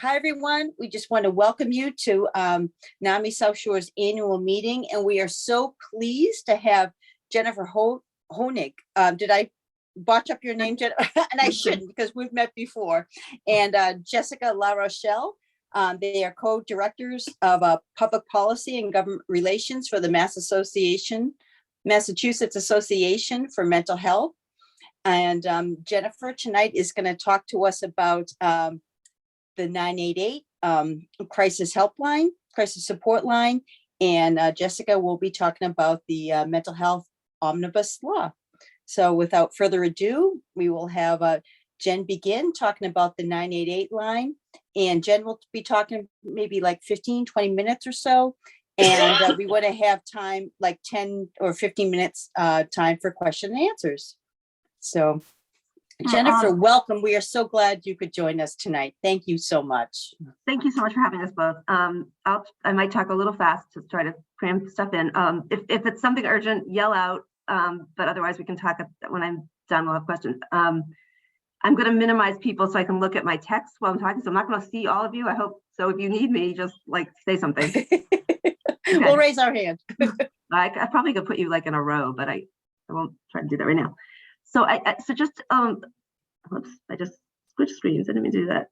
Hi, everyone. We just want to welcome you to NAMI South Shore's annual meeting, and we are so pleased to have Jennifer Honig. Did I botch up your name, Jennifer? And I shouldn't, because we've met before. And Jessica La Rochelle. They are co-directors of public policy and government relations for the Massachusetts Association for Mental Health. And Jennifer tonight is going to talk to us about the 988 crisis helpline, crisis support line, and Jessica will be talking about the mental health omnibus law. So without further ado, we will have Jen begin talking about the 988 line, and Jen will be talking maybe like 15-20 minutes or so, and we want to have time like 10 or 15 minutes time for question and answers. So Jennifer, welcome. We are so glad you could join us tonight. Thank you so much. Thank you so much for having us both. I might talk a little fast to try to cram stuff in. If it's something urgent, yell out, but otherwise we can talk when I'm done. We'll have questions. I'm going to minimize people so I can look at my text while I'm talking, so I'm not going to see all of you. I hope so. If you need me, just like say something. Okay. We'll raise our hand. I probably could put you like in a row, but I won't try to do that right now. So whoops, I just switched screens. I didn't mean to do that.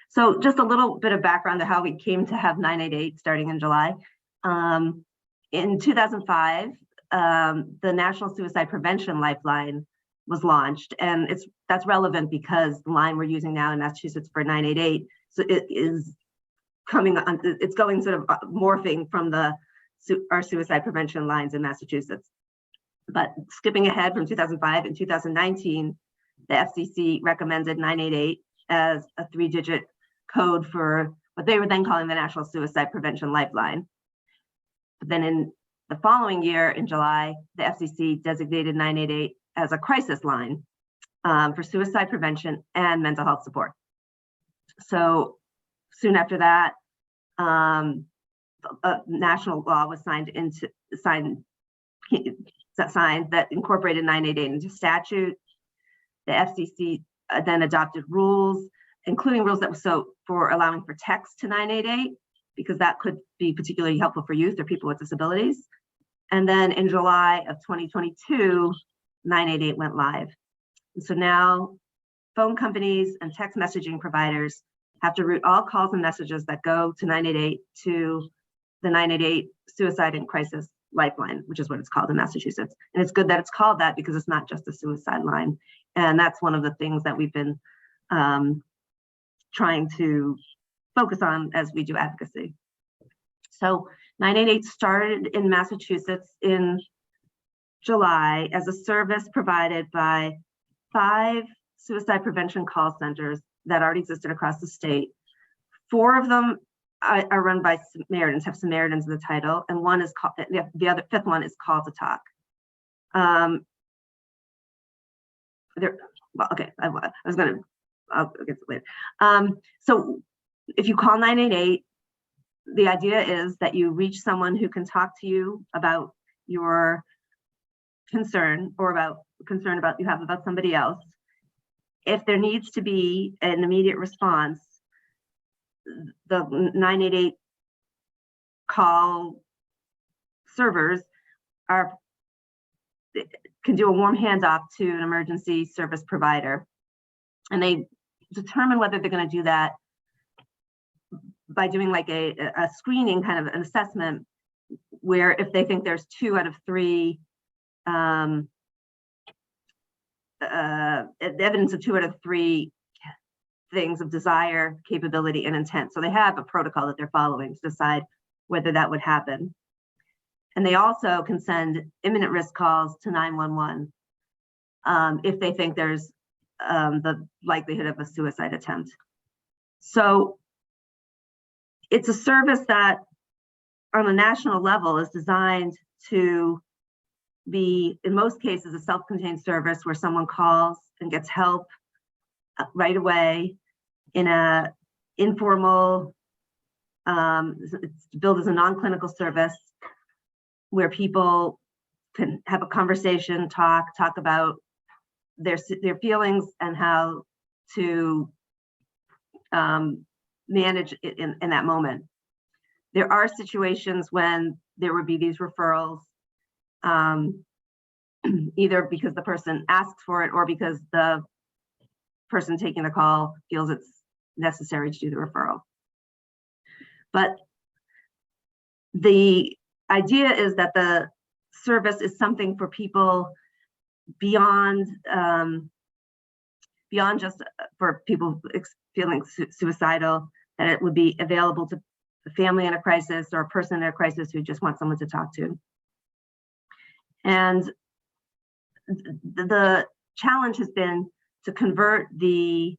So just a little bit of background to how we came to have 988 starting in July. In 2005, the National Suicide Prevention Lifeline was launched, and that's relevant because the line we're using now in Massachusetts for 988, so it is coming on. It's going sort of morphing from our suicide prevention lines in Massachusetts. But skipping ahead from 2005, in 2019, the FCC recommended 988 as a 3-digit code for what they were then calling the National Suicide Prevention Lifeline. But then in the following year, in July, the FCC designated 988 as a crisis line for suicide prevention and mental health support. So soon after that, a national law was signed that incorporated 988 into statute. The FCC then adopted rules, including rules that were for allowing for text to 988, because that could be particularly helpful for youth or people with disabilities. And then in July of 2022, 988 went live. And so now phone companies and text messaging providers have to route all calls and messages that go to 988 to the 988 Suicide and Crisis Lifeline, which is what it's called in Massachusetts. And it's good that it's called that because it's not just a suicide line. And that's one of the things that we've been trying to focus on as we do advocacy. So 988 started in Massachusetts in July as a service provided by 5 suicide prevention call centers that already existed across the state. 4 of them are run by Samaritans, have Samaritans in the title, and one is called, the other 5th one is Call to Talk. Well, okay, I'll get to it later. So if you call 988, the idea is that you reach someone who can talk to you about your concern or about concern about you have about somebody else. If there needs to be an immediate response, the 988 call servers can do a warm handoff to an emergency service provider, and they determine whether they're going to do that by doing like a screening, kind of an assessment, where if they think there's 2 out of 3 evidence of 2 out of 3 things of desire, capability, and intent. So they have a protocol that they're following to decide whether that would happen. And they also can send imminent risk calls to 911 if they think there's the likelihood of a suicide attempt. So it's a service that on a national level is designed to be, in most cases, a self-contained service where someone calls and gets help right away in a informal, it's billed as a non-clinical service where people can have a conversation, talk about their feelings and how to manage it in that moment. There are situations when there would be these referrals, either because the person asks for it or because the person taking the call feels it's necessary to do the referral. But the idea is that the service is something for people beyond just for people feeling suicidal, that it would be available to a family in a crisis or a person in a crisis who just wants someone to talk to. And the challenge has been to convert the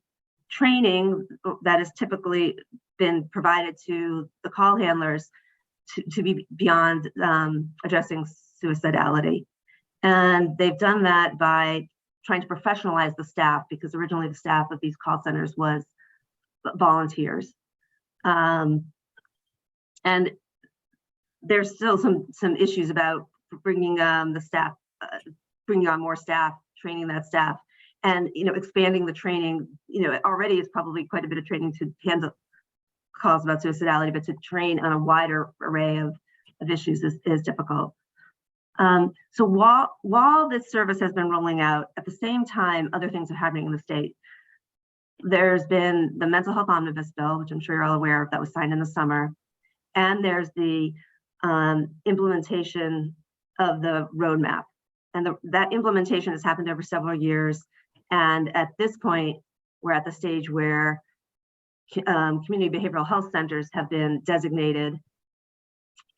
training that has typically been provided to the call handlers to be beyond addressing suicidality. And they've done that by trying to professionalize the staff, because originally the staff of these call centers was volunteers. And there's still some issues about bringing the staff, bringing on more staff, training that staff, and expanding the training. Already is probably quite a bit of training to handle calls about suicidality, but to train on a wider array of issues is difficult. So while this service has been rolling out, at the same time, other things are happening in the state. There's been the mental health omnibus bill, which I'm sure you're all aware of, that was signed in the summer. And there's the implementation of the roadmap. And that implementation has happened over several years. And at this point, we're at the stage where community behavioral health centers have been designated.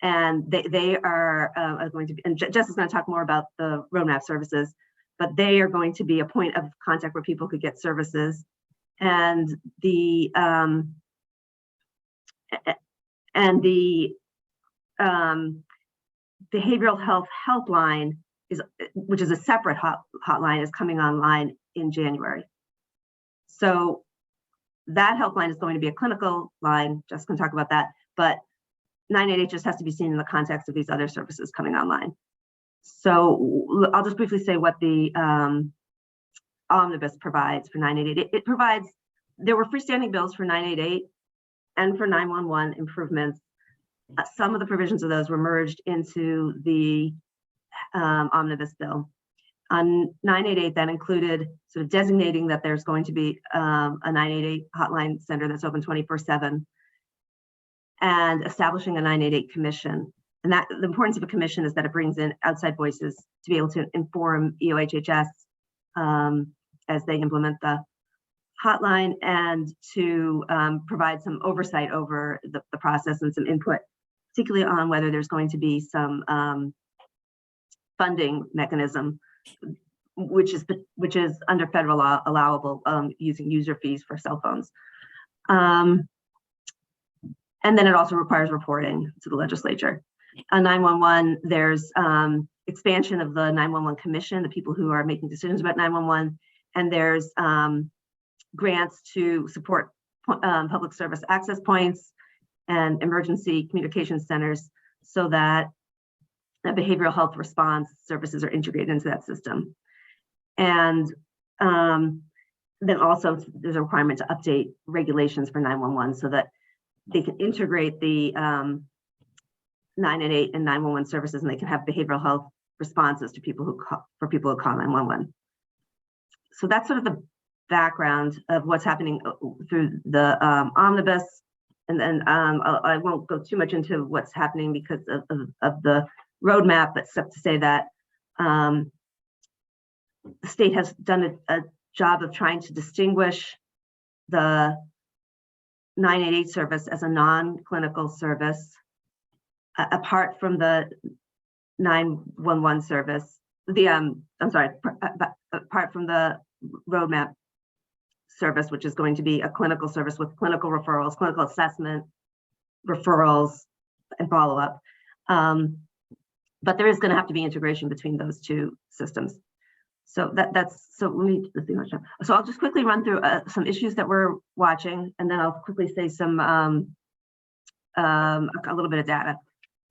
And they are going to be, and Jess is going to talk more about the roadmap services, but they are going to be a point of contact where people could get services. And the behavioral health helpline which is a separate hotline, is coming online in January. So that helpline is going to be a clinical line. Jess can talk about that, but 988 just has to be seen in the context of these other services coming online. So I'll just briefly say what the omnibus provides for 988. It provides, there were freestanding bills for 988 and for 911 improvements. Some of the provisions of those were merged into the omnibus bill. On 988, that included sort of designating that there's going to be a 988 hotline center that's open 24/7, and establishing a 988 commission. And that the importance of a commission is that it brings in outside voices to be able to inform EOHHS as they implement the hotline, and to provide some oversight over the process and some input, particularly on whether there's going to be some funding mechanism, which is under federal law allowable, using user fees for cell phones. And then it also requires reporting to the legislature. On 911, there's expansion of the 911 commission, the people who are making decisions about 911, and there's grants to support public service access points and emergency communication centers, so that behavioral health response services are integrated into that system. And then also there's a requirement to update regulations for 911 so that they can integrate the 988 and 911 services, and they can have behavioral health responses to people who call, for people who call 911. So that's sort of the background of what's happening through the omnibus. And then I won't go too much into what's happening because of the roadmap, but except to say that the state has done a job of trying to distinguish the 988 service as a non-clinical service, apart from the 911 service, apart from the roadmap service, which is going to be a clinical service with clinical referrals, clinical assessment, referrals, and follow-up. But there is going to have to be integration between those two systems. So let's see much time. So I'll just quickly run through some issues that we're watching, and then I'll quickly say some a little bit of data.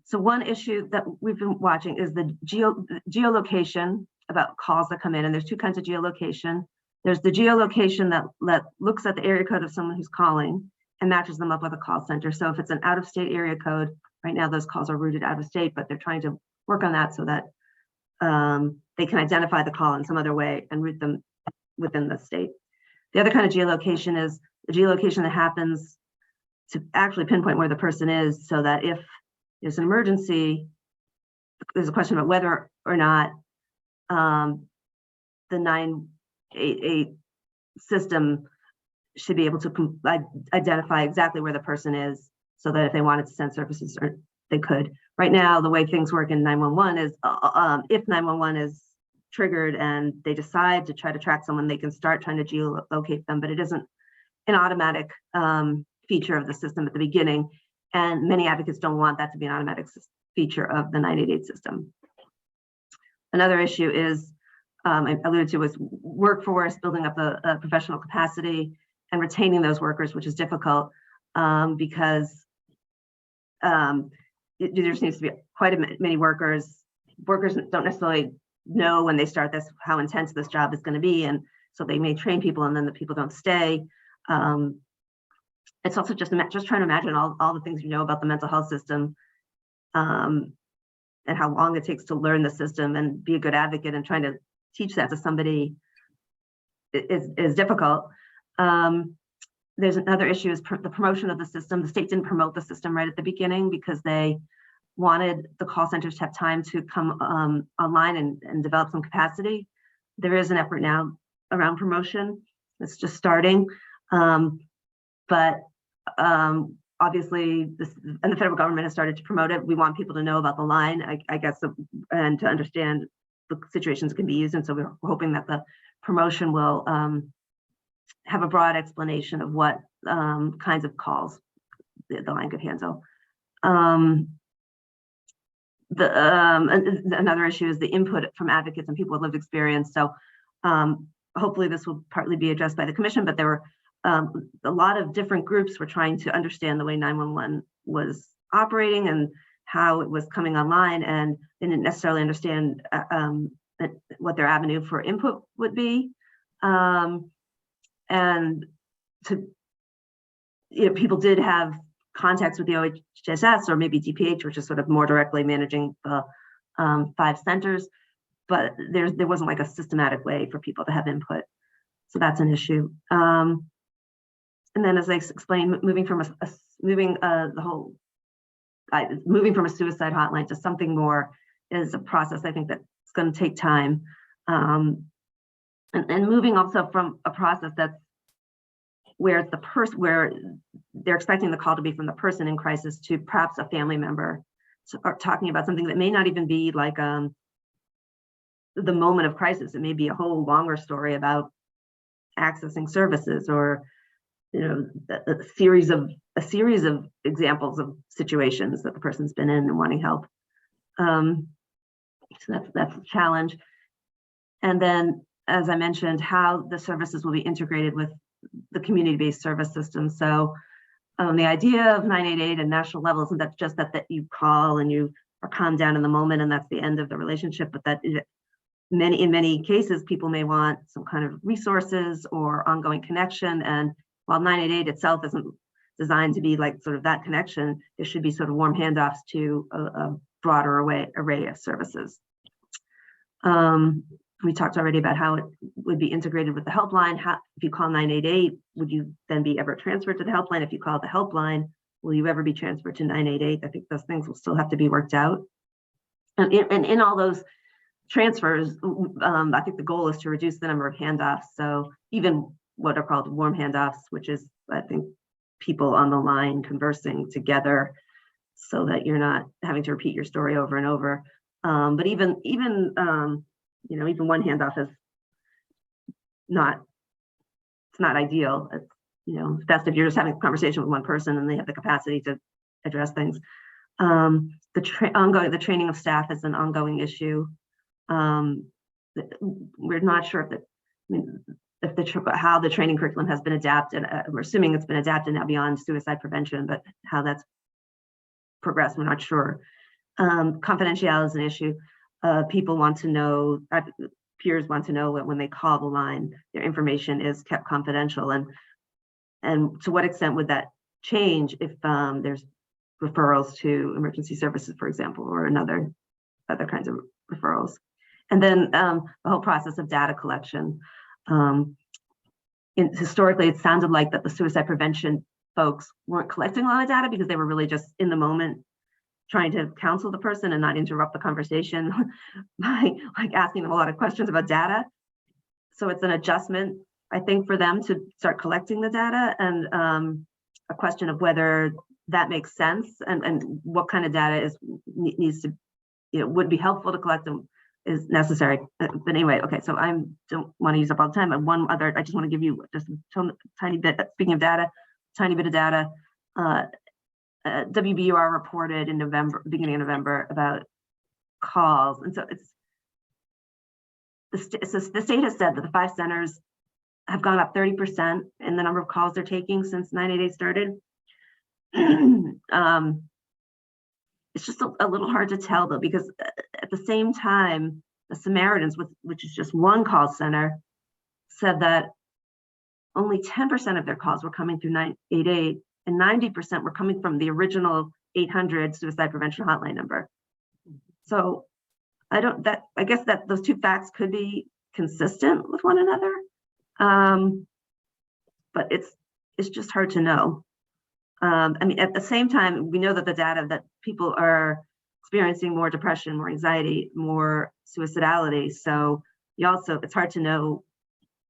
So one issue that we've been watching is the geolocation about calls that come in, and there's two kinds of geolocation. There's the geolocation that looks at the area code of someone who's calling and matches them up with a call center. So if it's an out-of-state area code, right now those calls are routed out of state, but they're trying to work on that so that they can identify the call in some other way and route them within the state. The other kind of geolocation is the geolocation that happens to actually pinpoint where the person is, so that if there's an emergency, there's a question about whether or not the 988 system should be able to identify exactly where the person is, so that if they wanted to send services, or they could. Right now, the way things work in 911 is if 911 is triggered and they decide to try to track someone, they can start trying to geolocate them, but it isn't an automatic feature of the system at the beginning. And many advocates don't want that to be an automatic feature of the 988 system. Another issue is, I alluded to, was workforce, building up a professional capacity and retaining those workers, which is difficult because there just needs to be quite many workers. Workers don't necessarily know when they start this how intense this job is going to be, and so they may train people and then the people don't stay. It's also just trying to imagine all the things you know about the mental health system and how long it takes to learn the system and be a good advocate, and trying to teach that to somebody is difficult. There's another issue is the promotion of the system. The state didn't promote the system right at the beginning because they wanted the call centers to have time to come online and develop some capacity. There is an effort now around promotion. It's just starting. But obviously, and the federal government has started to promote it. We want people to know about the line, I guess, and to understand the situations it can be used. And so we're hoping that the promotion will have a broad explanation of what kinds of calls the line could handle. Another issue is the input from advocates and people with lived experience. So hopefully this will partly be addressed by the commission, but there were a lot of different groups were trying to understand the way 911 was operating and how it was coming online, and they didn't necessarily understand what their avenue for input would be. And people did have contacts with the OHSS or maybe DPH, which is sort of more directly managing the 5 centers, but there wasn't like a systematic way for people to have input. So that's an issue. And then, as I explained, moving from a suicide hotline to something more is a process I think that's going to take time. And moving also from a process that's where it's where they're expecting the call to be from the person in crisis to perhaps a family member, or talking about something that may not even be like the moment of crisis. It may be a whole longer story about accessing services, or a series of examples of situations that the person's been in and wanting help. So that's a challenge. And then, as I mentioned, how the services will be integrated with the community-based service system. So the idea of 988 and national level isn't that just that you call and you are calmed down in the moment and that's the end of the relationship, but that in many cases people may want some kind of resources or ongoing connection. And while 988 itself isn't designed to be like sort of that connection, there should be sort of warm handoffs to a broader array of services. We talked already about how it would be integrated with the helpline. If you call 988, would you then be ever transferred to the helpline? If you call the helpline, will you ever be transferred to 988? I think those things will still have to be worked out. And in all those transfers, I think the goal is to reduce the number of handoffs. So even what are called warm handoffs, which is, I think, people on the line conversing together so that you're not having to repeat your story over and over. But even one handoff is not ideal. It's best if you're just having a conversation with one person and they have the capacity to address things. The training of staff is an ongoing issue. We're not sure how the training curriculum has been adapted. We're assuming it's been adapted now beyond suicide prevention, but how that's progressed, we're not sure. Confidentiality is an issue. People want to know, peers want to know that when they call the line, their information is kept confidential, and to what extent would that change if there's referrals to emergency services, for example, or other kinds of referrals. And then the whole process of data collection. Historically, it sounded like that the suicide prevention folks weren't collecting a lot of data because they were really just in the moment trying to counsel the person and not interrupt the conversation by like asking them a lot of questions about data. So it's an adjustment, I think, for them to start collecting the data, and a question of whether that makes sense and what kind of data needs to, would be helpful to collect them is necessary. But anyway, okay, so I don't want to use up all the time. And one other, I just want to give you just a tiny bit, speaking of data, tiny bit of data. WBUR reported in November, beginning of November, about calls. And so the state has said that the 5 centers have gone up 30% in the number of calls they're taking since 988 started. It's just a little hard to tell though, because at the same time, the Samaritans, which is just one call center, said that only 10% of their calls were coming through 988 and 90% were coming from the original 800 suicide prevention hotline number. So I guess that those two facts could be consistent with one another. But it's just hard to know. I mean, at the same time, we know that the data that people are experiencing more depression, more anxiety, more suicidality. So it's hard to know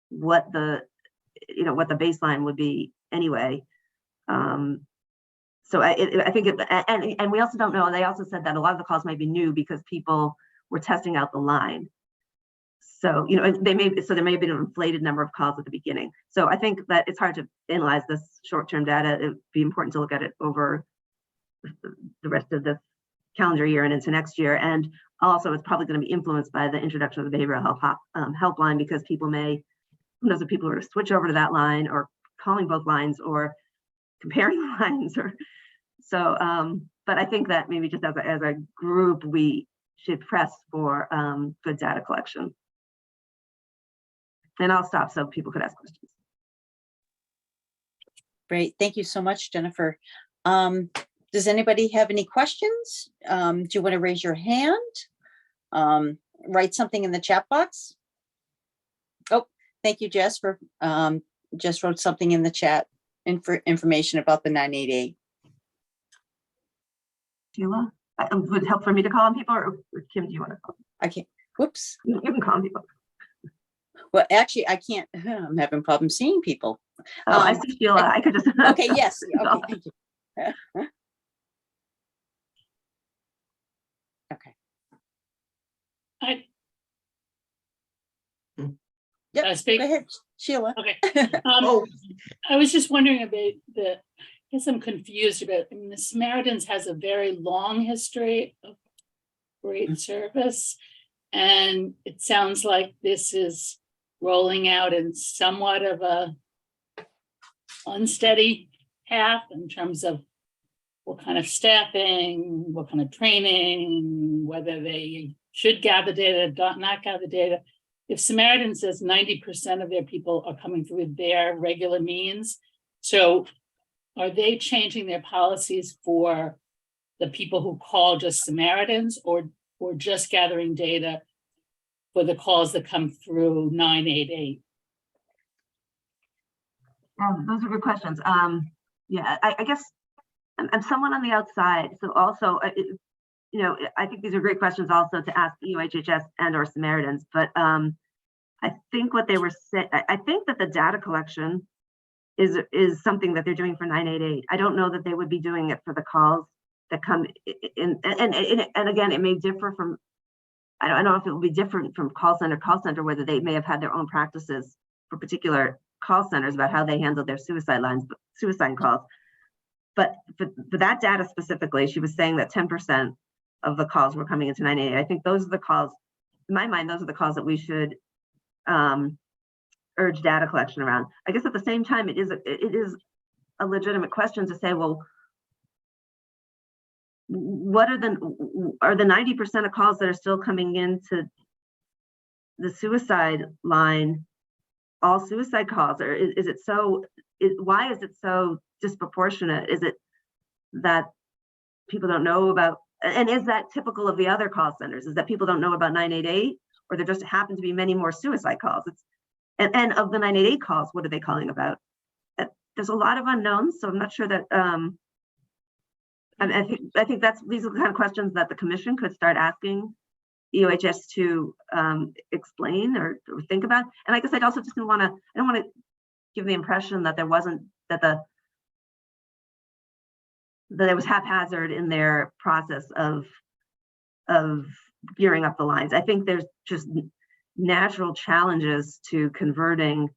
what the baseline would be anyway. So I think, and we also don't know, they also said that a lot of the calls might be new because people were testing out the line. So, there may have been an inflated number of calls at the beginning. So I think that it's hard to analyze this short-term data. It would be important to look at it over the rest of the calendar year and into next year. And also it's probably going to be influenced by the introduction of the behavioral health helpline, because people who knows if people are to switch over to that line or calling both lines or comparing the lines but I think that maybe just as a group, we should press for good data collection. And I'll stop so people could ask questions. Great. Thank you so much, Jennifer. Does anybody have any questions? Do you want to raise your hand? Write something in the chat box. Oh, thank you, Jess, for just wrote something in the chat information about the 988. Sheila, would it help for me to call on people, or Kim, do you want to call? I can't. Whoops. You can call on people. Well, actually, I can't. I'm having problems seeing people. Oh, I see Sheila. I could just. Okay. Yes. Okay. Thank you. Okay. Yeah. Speak? Go ahead, Sheila. Okay. I was just wondering about I guess I'm confused about. I mean, the Samaritans has a very long history of great service, and it sounds like this is rolling out in somewhat of a unsteady path in terms of what kind of staffing, what kind of training, whether they should gather data, not gather data. If Samaritan says 90% of their people are coming through their regular means, so are they changing their policies for the people who call just Samaritans, or just gathering data for the calls that come through 988? Those are good questions. Yeah, I guess I'm someone on the outside. So also, I think these are great questions also to ask UHHS and or Samaritans. But I think what they were saying, I think that the data collection is something that they're doing for 988. I don't know that they would be doing it for the calls that come in. And again, it may differ from, I don't know if it will be different from call center, whether they may have had their own practices for particular call centers about how they handle their suicide calls. But for that data specifically, she was saying that 10% of the calls were coming into 988. I think those are the calls, in my mind, those are the calls that we should urge data collection around. I guess at the same time, it is a legitimate question to say, well, what are the 90% of calls that are still coming into the suicide line, all suicide calls, or is it so, why is it so disproportionate? Is it that people don't know about, and is that typical of the other call centers? Is that people don't know about 988, or there just happen to be many more suicide calls? And of the 988 calls, what are they calling about? There's a lot of unknowns, so I'm not sure that, I think these are the kind of questions that the commission could start asking EOHS to explain or think about. And I guess I also just I don't want to give the impression that there wasn't, that it was haphazard in their process of gearing up the lines. I think there's just natural challenges to converting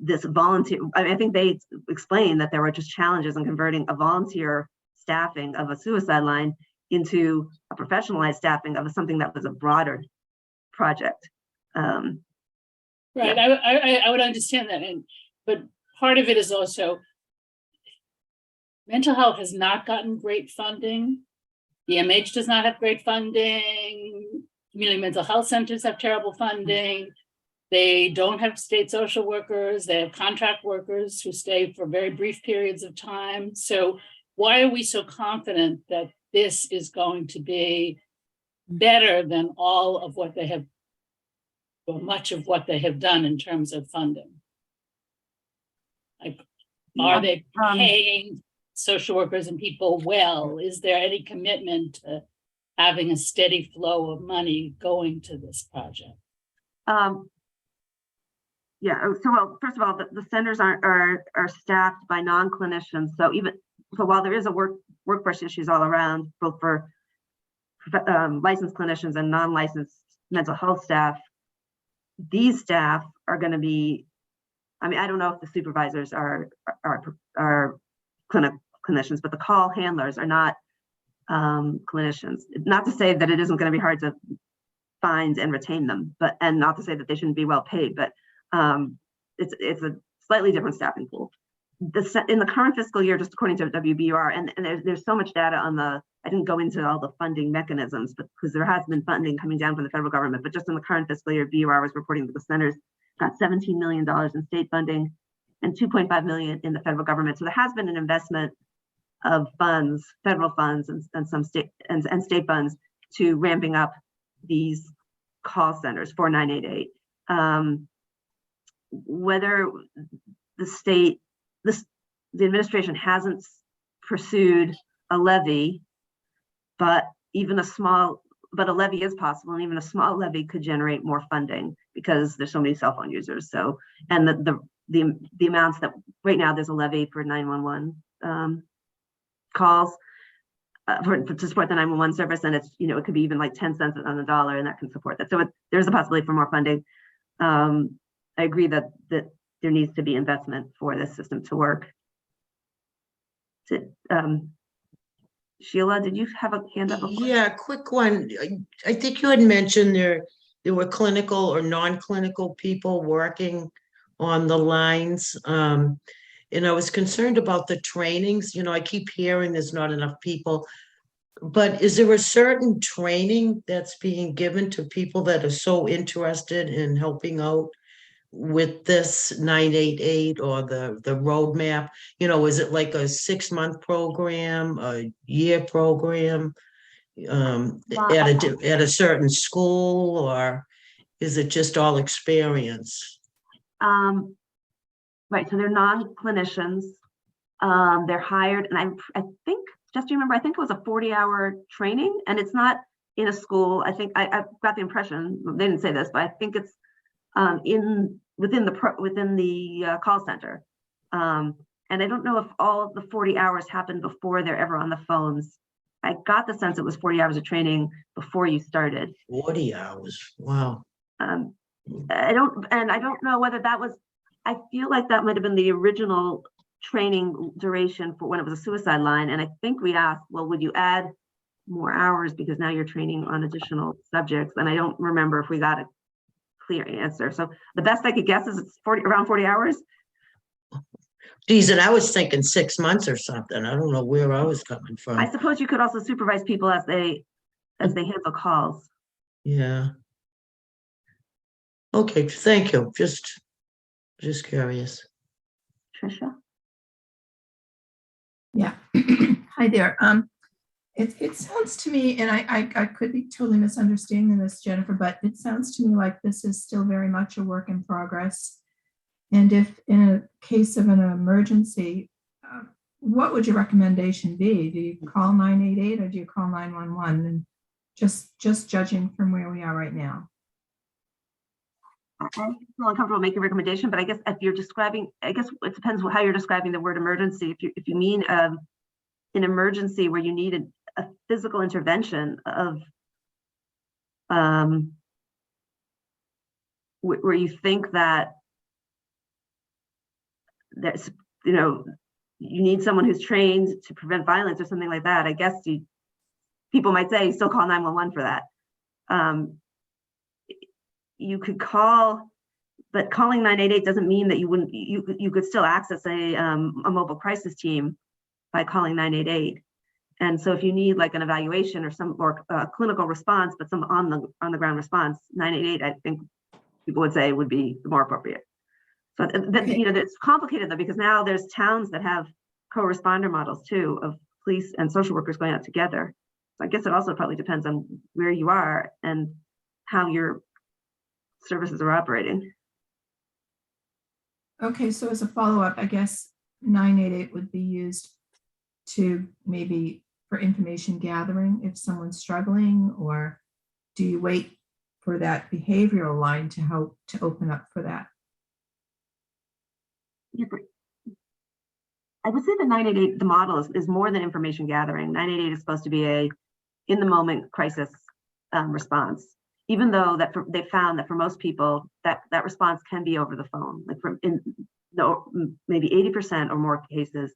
this volunteer. I think they explained that there were just challenges in converting a volunteer staffing of a suicide line into a professionalized staffing of something that was a broader project. Right, Yeah. I would understand that, but part of it is also mental health has not gotten great funding. The MAMH does not have great funding. Community mental health centers have terrible funding. They don't have state social workers. They have contract workers who stay for very brief periods of time. So why are we so confident that this is going to be better than all of what they have, or much of what they have done in terms of funding? Like, are they paying social workers and people well? Is there any commitment to having a steady flow of money going to this project? Yeah, so well, first of all, the centers are staffed by non-clinicians. So while there is a workforce issues all around, both for licensed clinicians and non-licensed mental health staff, these staff are going to be, I mean, I don't know if the supervisors are clinicians, but the call handlers are not clinicians. Not to say that it isn't going to be hard to find and retain them, and not to say that they shouldn't be well paid, but it's a slightly different staffing pool. In the current fiscal year, just according to WBUR, and there's so much data on I didn't go into all the funding mechanisms, but because there has been funding coming down from the federal government, but just in the current fiscal year, BUR was reporting that the centers got $17 million in state funding and $2.5 million in the federal government. So there has been an investment of funds, federal funds, and some state and state funds to ramping up these call centers for 988. Whether the administration hasn't pursued a levy, but a levy is possible, and even a small levy could generate more funding because there's so many cell phone users. So, and the amounts that right now there's a levy for 911 calls to support the 911 service, and it's, it could be even like 10 cents on the dollar, and that can support that. So there's a possibility for more funding. I agree that there needs to be investment for this system to work. Sheila, did you have a hand up? Yeah, quick one. I think you had mentioned there were clinical or non-clinical people working on the lines. And I was concerned about the trainings. I keep hearing there's not enough people, but is there a certain training that's being given to people that are so interested in helping out with this 988 or the roadmap? Is it like a 6-month program, a year program, at a certain school, or is it just all experience? Right, so they're non-clinicians. They're hired, and I think, just to remember, I think it was a 40-hour training, and it's not in a school. I think I've got the impression, they didn't say this, but I think it's within the call center. And I don't know if all the 40 hours happened before they're ever on the phones. I got the sense it was 40 hours of training before you started. 40 hours, wow. I don't know whether that was, I feel like that might have been the original training duration for when it was a suicide line. And I think we asked, well, would you add more hours because now you're training on additional subjects? And I don't remember if we got a clear answer. So the best I could guess is it's around 40 hours. Geez, and I was thinking 6 months or something. I don't know where I was coming from. I suppose you could also supervise people as they handle calls. Yeah. Okay, thank you. Just curious. Tricia? Yeah. Hi there. It sounds to me, and I could be totally misunderstanding this, Jennifer, but it sounds to me like this is still very much a work in progress. And if in a case of an emergency, what would your recommendation be? Do you call 988 or do you call 911? And just judging from where we are right now. I feel uncomfortable making a recommendation, but I guess if you're describing, I guess it depends how you're describing the word emergency. If you mean an emergency where you need a physical intervention of where you think that there's, you know, you need someone who's trained to prevent violence or something like that, I guess people might say still call 911 for that. You could call, but calling 988 doesn't mean that you could still access a mobile crisis team by calling 988. And so if you need like an evaluation or a clinical response, but some on the ground response, 988, I think people would say would be more appropriate. So you know, it's complicated though, because now there's towns that have co-responder models too of police and social workers going out together. So I guess it also probably depends on where you are and how your services are operating. Okay, so as a follow-up, I guess 988 would be used to maybe for information gathering if someone's struggling, or do you wait for that behavioral line to help to open up for that? Yeah, I would say the 988, the model is more than information gathering. 988 is supposed to be a in the moment crisis response, even though that they found that for most people that response can be over the phone. Like maybe 80% or more cases,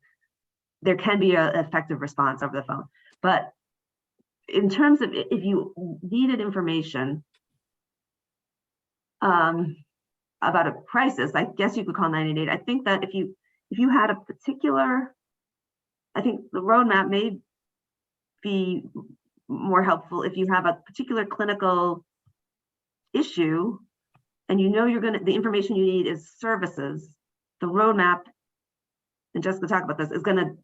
there can be an effective response over the phone. But in terms of if you needed information about a crisis, I guess you could call 988. I think that if you had a particular, I think the roadmap may be more helpful if you have a particular clinical issue and you know the information you need is services. The roadmap, and Jessica talked about this, is going to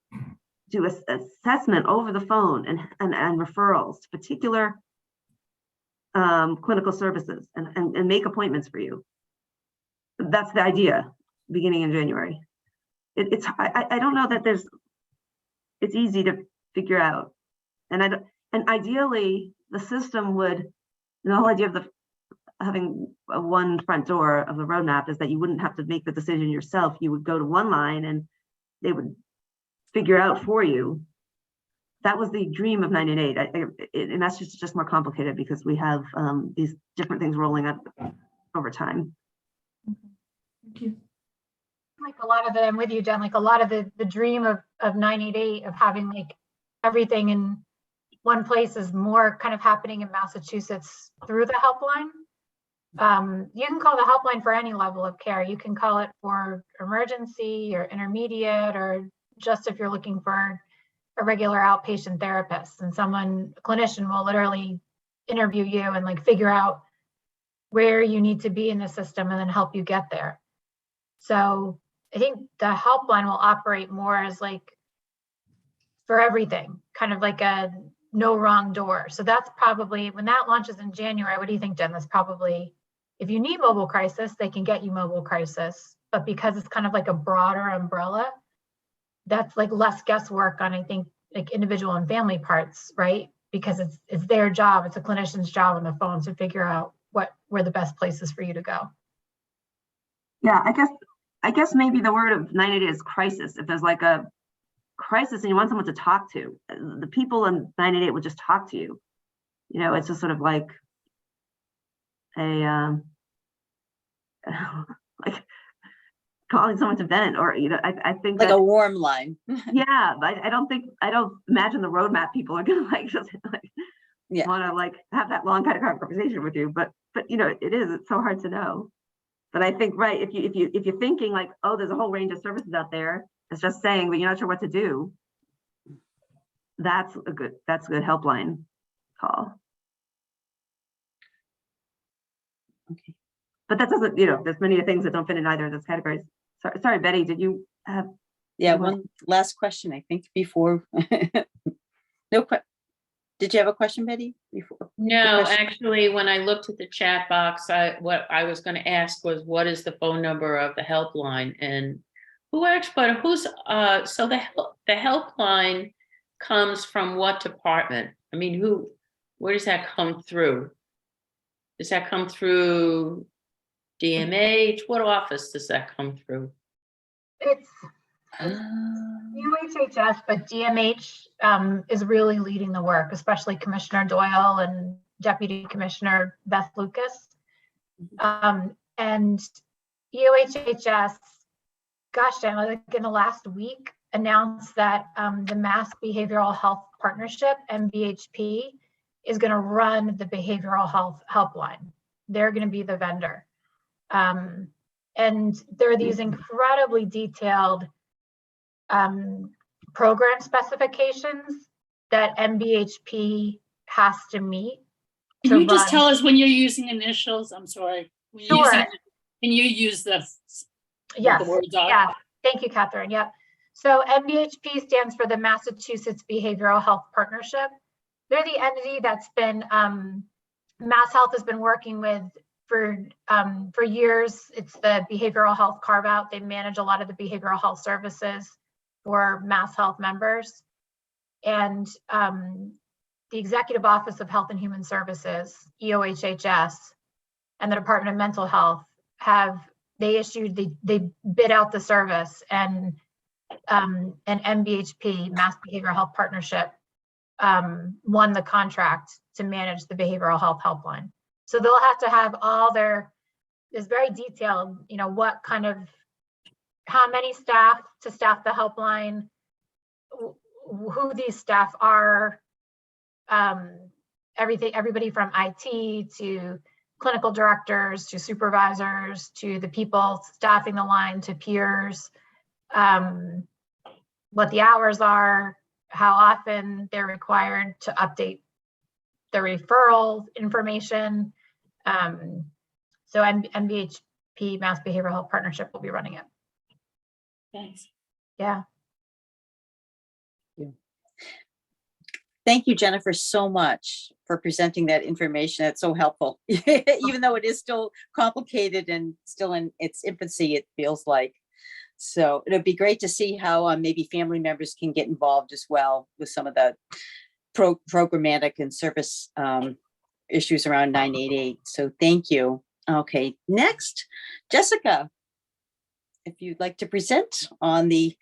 do assessment over the phone and referrals to particular clinical services and make appointments for you. That's the idea beginning in January. I don't know that it's easy to figure out. And ideally the system would, the whole idea of having a one front door of the roadmap is that you wouldn't have to make the decision yourself. You would go to one line and they would figure out for you. That was the dream of 988. And that's just more complicated because we have these different things rolling up over time. Thank you. Like a lot of I'm with you, Jen, like a lot of the dream of 988 of having like everything in one place is more kind of happening in Massachusetts through the helpline. You can call the helpline for any level of care. You can call it for emergency or intermediate, or just if you're looking for a regular outpatient therapist, and a clinician will literally interview you and like figure out where you need to be in the system and then help you get there. So I think the helpline will operate more as like for everything, kind of like a no wrong door. So that's probably, when that launches in January, what do you think, Jen? That's probably, if you need mobile crisis, they can get you mobile crisis. But because it's kind of like a broader umbrella, that's like less guesswork on, I think, like individual and family parts, right? Because it's their job, it's a clinician's job on the phone to figure out where the best place is for you to go. Yeah, I guess maybe the word of 988 is crisis. If there's like a crisis and you want someone to talk to, the people in 988 would just talk to you. You know, it's just sort of like a like calling someone to vent, or you know, I think Like that, a warm line. yeah, but I don't imagine the roadmap people are gonna like just like Yeah. want to like have that long kind of conversation with you, but you know, it's so hard to know. But I think, right, if you're thinking like, oh, there's a whole range of services out there, it's just saying, but you're not sure what to do, that's a good helpline call. Okay. but that doesn't, you know, there's many things that don't fit in either of those categories. Sorry, Betty, did you have? Yeah, Go ahead. one last question, I think, before. Did you have a question, Betty? Before? No, question? actually, when I looked at the chat box, what I was going to ask was, what is the phone number of the helpline? And but who's, so the helpline comes from what department? I mean, where does that come through? Does that come through DMH? What office does that come through? It's Ah, UHHS, but DMH is really leading the work, especially Commissioner Doyle and Deputy Commissioner Beth Lucas. And UHHS, gosh, damn, like in the last week, announced that the Mass Behavioral Health Partnership, MBHP, is going to run the behavioral health helpline. They're going to be the vendor. And there are these incredibly detailed program specifications that MBHP has to meet. Can you just tell us when you're using initials? I'm sorry. When you're Sure. Can you use the Yes. what the words are? Yeah. Thank you, Catherine. Yep. So MBHP stands for the Massachusetts Behavioral Health Partnership. They're the entity that's been Mass Health has been working with for years. It's the behavioral health carve out. They manage a lot of the behavioral health services for Mass Health members. And the Executive Office of Health and Human Services, EOHHS, and the Department of Mental Health they bid out the service, and MBHP, Mass Behavioral Health Partnership, won the contract to manage the behavioral health helpline. So they'll have to have it's very detailed, you know, what kind of, how many staff to staff the helpline, who these staff are, everybody from IT to clinical directors to supervisors to the people staffing the line to peers, what the hours are, how often they're required to update the referral information. So MBHP, Mass Behavioral Health Partnership, will be running it. Thanks. Yeah. Thank you, Jennifer, so much for presenting that information. That's so helpful. Even though it is still complicated and still in its infancy, it feels like. So it'd be great to see how maybe family members can get involved as well with some of the programmatic and service issues around 988. So thank you. Okay, next, Jessica, if you'd like to present on the